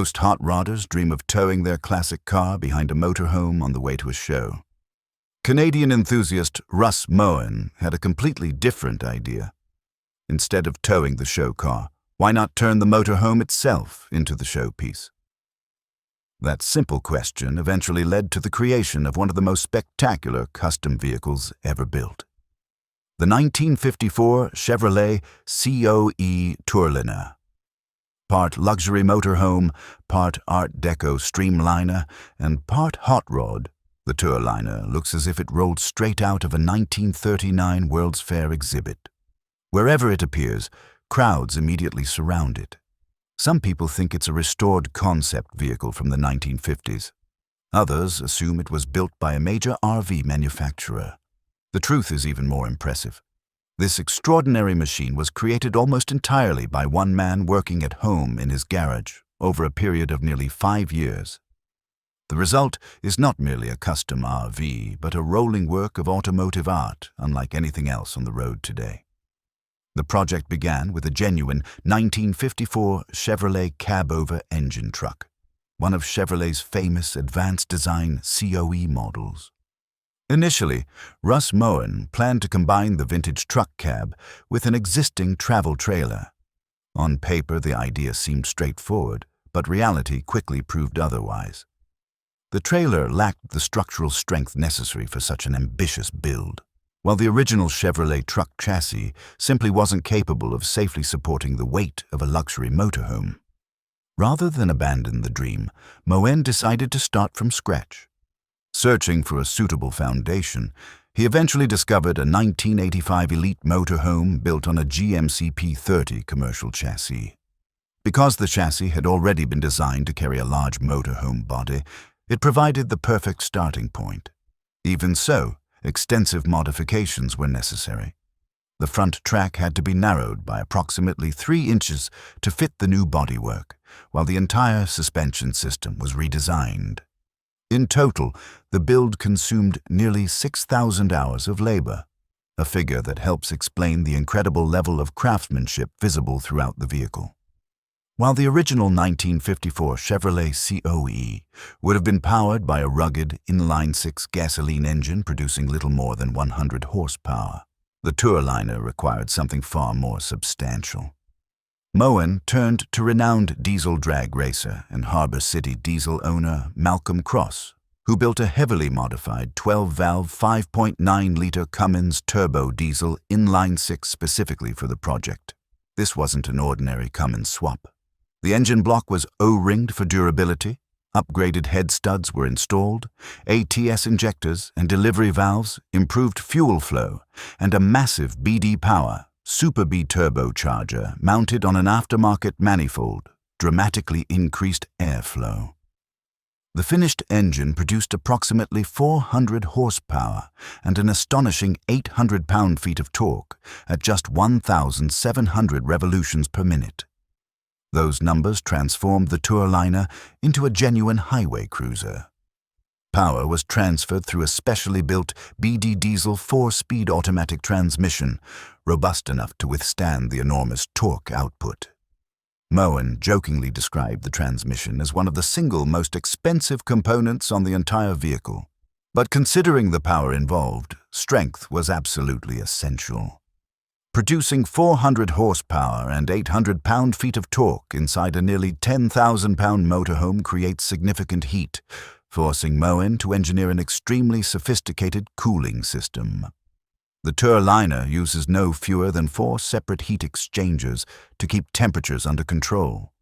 Most hot rodders dream of towing their classic car behind a motorhome on the way to a show. Canadian enthusiast Russ Moen had a completely different idea. Instead of towing the show car, why not turn the motorhome itself into the showpiece? That simple question eventually led to the creation of one of the most spectacular custom vehicles ever built. The 1954 Chevrolet COE Tourliner. Part luxury motorhome, part Art Deco streamliner, and part hot rod, the Tourliner looks as if it rolled straight out of a 1939 World's Fair exhibit. Wherever it appears, crowds immediately surround it. Some people think it's a restored concept vehicle from the 1950s. Others assume it was built by a major RV manufacturer. The truth is even more impressive. This extraordinary machine was created almost entirely by one man working at home in his garage over a period of nearly 5 years. The result is not merely a custom RV, but a rolling work of automotive art unlike anything else on the road today. The project began with a genuine 1954 Chevrolet cab-over engine truck, one of Chevrolet's famous advanced design COE models. Initially, Russ Moen planned to combine the vintage truck cab with an existing travel trailer. On paper, the idea seemed straightforward, but reality quickly proved otherwise. The trailer lacked the structural strength necessary for such an ambitious build, while the original Chevrolet truck chassis simply wasn't capable of safely supporting the weight of a luxury motorhome. Rather than abandon the dream, Moen decided to start from scratch. Searching for a suitable foundation, he eventually discovered a 1985 Elite motorhome built on a GMC P30 commercial chassis. Because the chassis had already been designed to carry a large motorhome body, it provided the perfect starting point. Even so, extensive modifications were necessary. The front track had to be narrowed by approximately 3 inches to fit the new bodywork, while the entire suspension system was redesigned. In total, the build consumed nearly 6,000 hours of labor, a figure that helps explain the incredible level of craftsmanship visible throughout the vehicle. While the original 1954 Chevrolet COE would have been powered by a rugged inline-six gasoline engine producing little more than 100 horsepower, the Tourliner required something far more substantial. Moen turned to renowned diesel drag racer and Harbor City diesel owner Malcolm Cross, who built a heavily modified 12-valve 5.9-liter Cummins turbo diesel inline-six specifically for the project. This wasn't an ordinary Cummins swap. The engine block was O-ringed for durability, upgraded head studs were installed, ATS injectors and delivery valves, improved fuel flow, and a massive BD Power Super B turbocharger mounted on an aftermarket manifold dramatically increased airflow. The finished engine produced approximately 400 horsepower and an astonishing 800 pound-feet of torque at just 1,700 revolutions per minute. Those numbers transformed the Tourliner into a genuine highway cruiser. Power was transferred through a specially built BD diesel 4-speed automatic transmission, robust enough to withstand the enormous torque output. Moen jokingly described the transmission as one of the single most expensive components on the entire vehicle. But considering the power involved, strength was absolutely essential. Producing 400 horsepower and 800 pound-feet of torque inside a nearly 10,000-pound motorhome creates significant heat, forcing Moen to engineer an extremely sophisticated cooling system. The Tourliner uses no fewer than 4 separate heat exchangers to keep temperatures under control.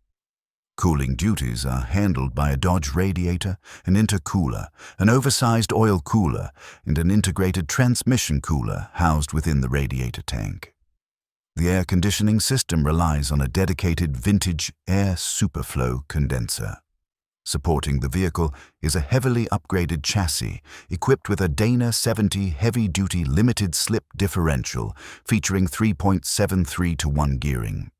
Cooling duties are handled by a Dodge radiator, an intercooler, an oversized oil cooler, and an integrated transmission cooler housed within the radiator tank. The air conditioning system relies on a dedicated vintage air superflow condenser. Supporting the vehicle is a heavily upgraded chassis equipped with a Dana 70 heavy-duty limited-slip differential featuring 3.73-to-1 gearing.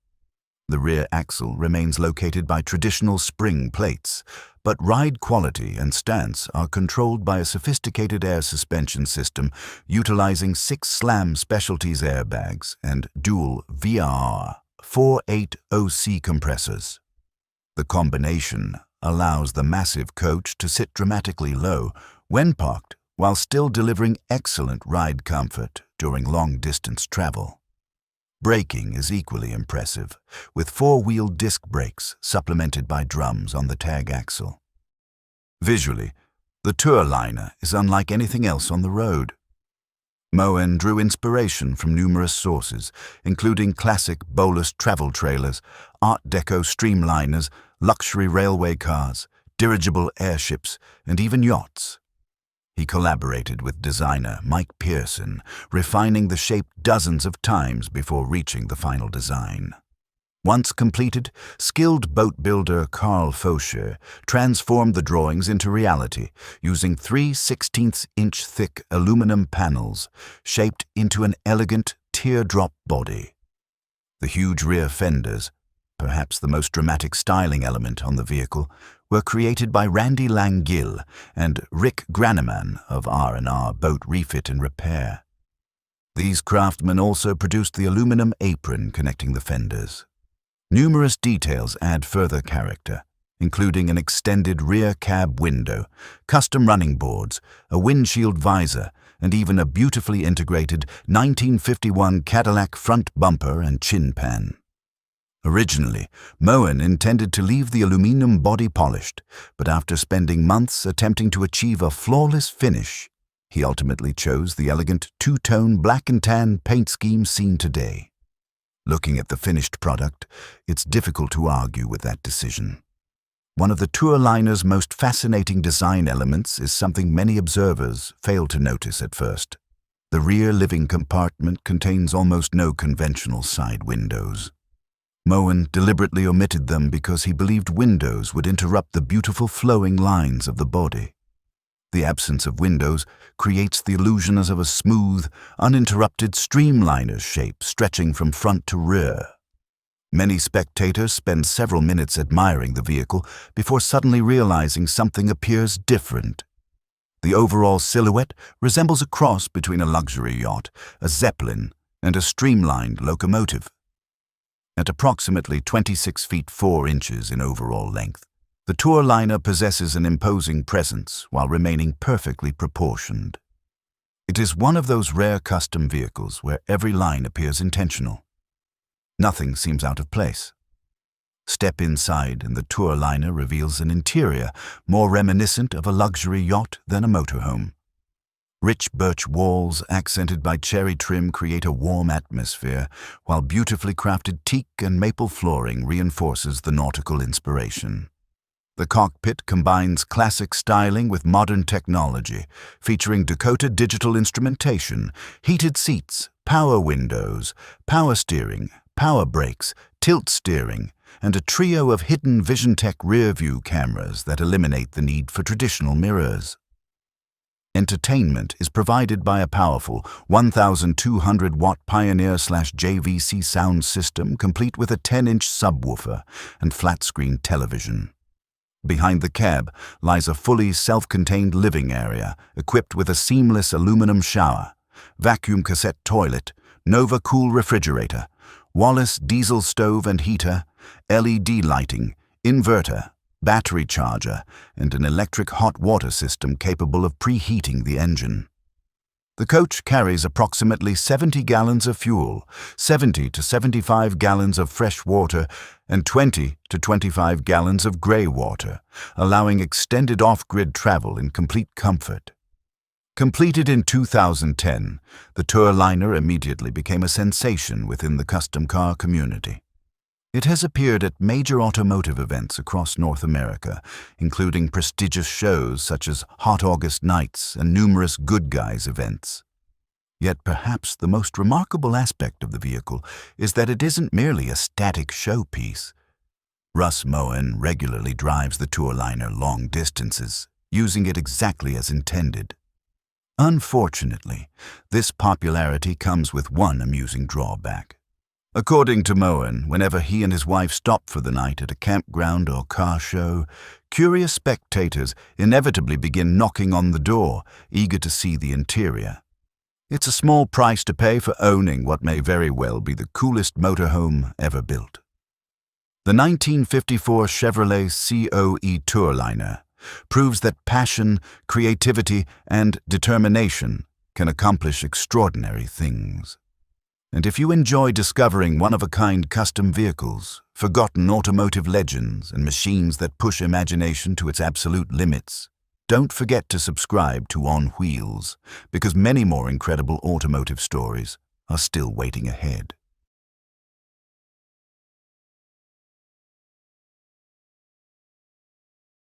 The rear axle remains located by traditional spring plates, but ride quality and stance are controlled by a sophisticated air suspension system utilizing 6 SLAM Specialties airbags and dual VRR 4.8 OC compressors. The combination allows the massive coach to sit dramatically low when parked while still delivering excellent ride comfort during long-distance travel. Braking is equally impressive, with four-wheel disc brakes supplemented by drums on the tag axle. Visually, the Tourliner is unlike anything else on the road. Moen drew inspiration from numerous sources, including classic bolus travel trailers, Art Deco streamliners, luxury railway cars, dirigible airships, and even yachts. He collaborated with designer Mike Pearson, refining the shape dozens of times before reaching the final design. Once completed, skilled boat builder Carl Faucher transformed the drawings into reality using 3/16-inch thick aluminum panels shaped into an elegant teardrop body. The huge rear fenders, perhaps the most dramatic styling element on the vehicle, were created by Randy Langille and Rick Graneman of R&R Boat Refit and Repair. These craftsmen also produced the aluminum apron connecting the fenders. Numerous details add further character, including an extended rear cab window, custom running boards, a windshield visor, and even a beautifully integrated 1951 Cadillac front bumper and chin pan. Originally, Moen intended to leave the aluminum body polished, but after spending months attempting to achieve a flawless finish, he ultimately chose the elegant two-tone black and tan paint scheme seen today. Looking at the finished product, it's difficult to argue with that decision. One of the Tourliner's most fascinating design elements is something many observers fail to notice at first. The rear living compartment contains almost no conventional side windows. Moen deliberately omitted them because he believed windows would interrupt the beautiful flowing lines of the body. The absence of windows creates the illusion of a smooth, uninterrupted streamliner shape stretching from front to rear. Many spectators spend several minutes admiring the vehicle before suddenly realizing something appears different. The overall silhouette resembles a cross between a luxury yacht, a zeppelin, and a streamlined locomotive. At approximately 26 feet 4 inches in overall length, the Tourliner possesses an imposing presence while remaining perfectly proportioned. It is one of those rare custom vehicles where every line appears intentional. Nothing seems out of place. Step inside and the Tourliner reveals an interior more reminiscent of a luxury yacht than a motorhome. Rich birch walls accented by cherry trim create a warm atmosphere, while beautifully crafted teak and maple flooring reinforces the nautical inspiration. The cockpit combines classic styling with modern technology, featuring Dakota digital instrumentation, heated seats, power windows, power steering, power brakes, tilt steering, and a trio of hidden VisionTech rear-view cameras that eliminate the need for traditional mirrors. Entertainment is provided by a powerful 1,200-watt Pioneer/JVC sound system complete with a 10-inch subwoofer and flat-screen television. Behind the cab lies a fully self-contained living area equipped with a seamless aluminum shower, vacuum cassette toilet, Nova Cool refrigerator, Wallace diesel stove and heater, LED lighting, inverter, battery charger, and an electric hot water system capable of preheating the engine. The coach carries approximately 70 gallons of fuel, 70 to 75 gallons of fresh water, and 20 to 25 gallons of gray water, allowing extended off-grid travel in complete comfort. Completed in 2010, the Tourliner immediately became a sensation within the custom car community. It has appeared at major automotive events across North America, including prestigious shows such as Hot August Nights and numerous Good Guys events. Yet perhaps the most remarkable aspect of the vehicle is that it isn't merely a static showpiece. Russ Moen regularly drives the Tourliner long distances, using it exactly as intended. Unfortunately, this popularity comes with one amusing drawback. According to Moen, whenever he and his wife stop for the night at a campground or car show, curious spectators inevitably begin knocking on the door, eager to see the interior. It's a small price to pay for owning what may very well be the coolest motorhome ever built. The 1954 Chevrolet COE Tourliner proves that passion, creativity, and determination can accomplish extraordinary things. And if you enjoy discovering one-of-a-kind custom vehicles, forgotten automotive legends, and machines that push imagination to its absolute limits, don't forget to subscribe to On Wheels, because many more incredible automotive stories are still waiting ahead.